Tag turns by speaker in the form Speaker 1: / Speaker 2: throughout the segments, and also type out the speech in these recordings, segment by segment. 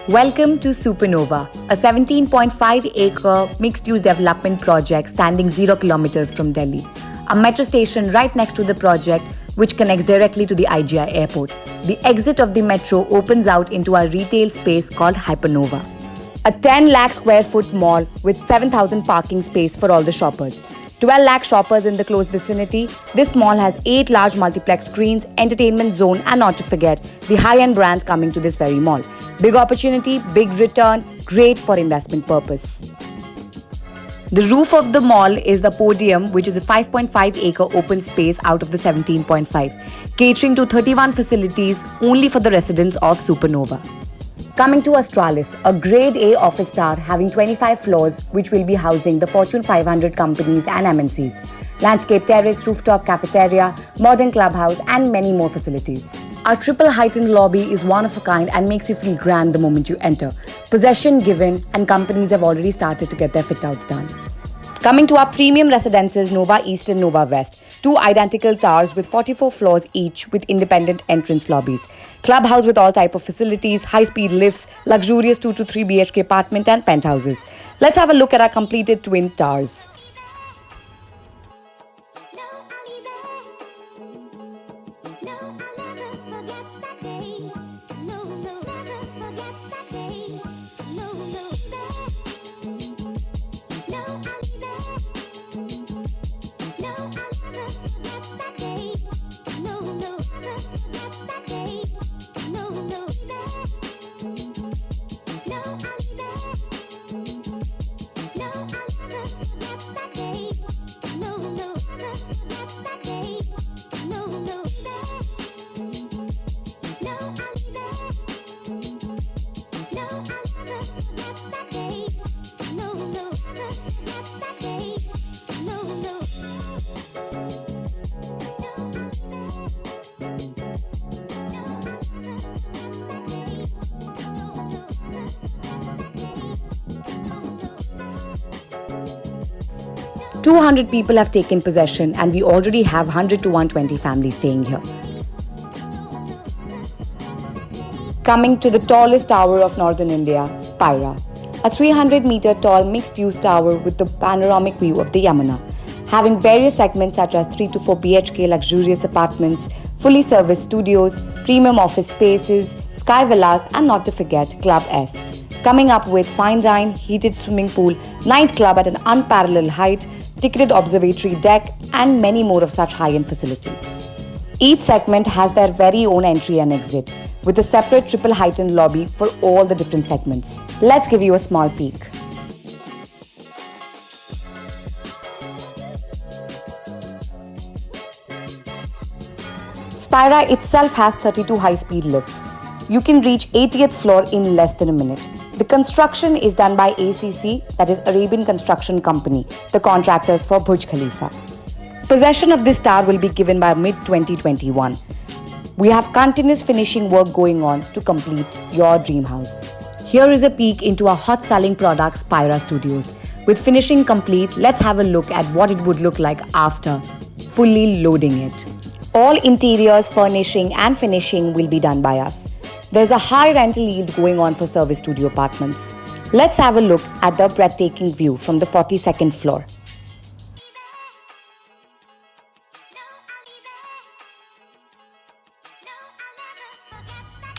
Speaker 1: Welcome to Supernova, a 17.5-acre mixed-use development project standing 0 kilometers from Delhi. A metro station right next to the project which connects directly to the IGI airport. The exit of the metro opens out into a retail space called Hypernova. A 10 lakh square foot mall with 7,000 parking space for all the shoppers. 12 lakh shoppers in the close vicinity, this mall has 8 large multiplex screens, entertainment zone and not to forget the high-end brands coming to this very mall. Big opportunity, big return, great for investment purpose. The roof of the mall is the podium, which is a 5.5-acre open space out of the 17.5, catering to 31 facilities only for the residents of Supernova. Coming to Astralis, a Grade A office tower having 25 floors which will be housing the Fortune 500 companies and MNCs. Landscape terrace, rooftop cafeteria, modern clubhouse and many more facilities. Our triple heightened lobby is one of a kind and makes you feel grand the moment you enter. Possession given and companies have already started to get their fit-outs done. Coming to our premium residences Nova East and Nova West, two identical towers with 44 floors each with independent entrance lobbies. Clubhouse with all type of facilities, high-speed lifts, luxurious 2 to 3 BHK apartment and penthouses. Let's have a look at our completed twin towers. "200 people have taken possession and we already have 100 to 120 families staying here." Coming to the tallest tower of northern India, Spira, a 300-meter tall mixed-use tower with the panoramic view of the Yamuna, having various segments such as 3 to 4 BHK luxurious apartments, fully serviced studios, premium office spaces, sky villas and not to forget Club S, coming up with fine dine, heated swimming pool, nightclub at an unparalleled height, ticketed observatory deck and many more of such high-end facilities. Each segment has their very own entry and exit, with a separate triple heightened lobby for all the different segments. Let's give you a small peek. Spira itself has 32 high-speed lifts. You can reach 80th floor in less than a minute. The construction is done by ACC, that is Arabian Construction Company, the contractors for Burj Khalifa. Possession of this tower will be given by mid-2021. We have continuous finishing work going on to complete your dream house. Here is a peek into our hot-selling product, Spira Studios. With finishing complete, let's have a look at what it would look like after fully loading it. All interiors, furnishing and finishing will be done by us. There's a high rental yield going on for service studio apartments. Let's have a look at the breathtaking view from the 42nd floor.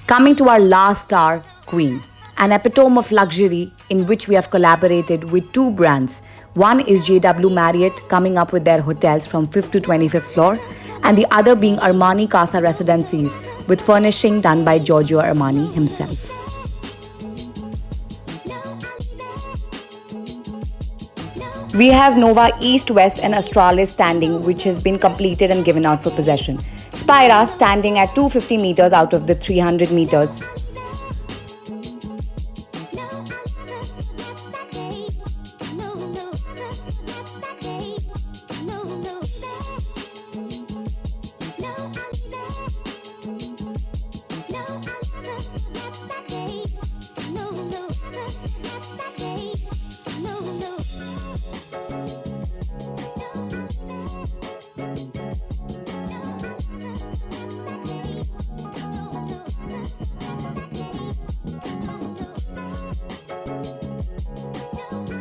Speaker 1: Coming to our last star, Queen, an epitome of luxury in which we have collaborated with two brands. One is JW Marriott coming up with their hotels from 5th to 25th floor and the other being Armani Casa Residencies with furnishing done by Giorgio Armani himself. We have Nova East, West and Astralis standing, which has been completed and given out for possession. Spira standing at 250 meters out of the 300 meters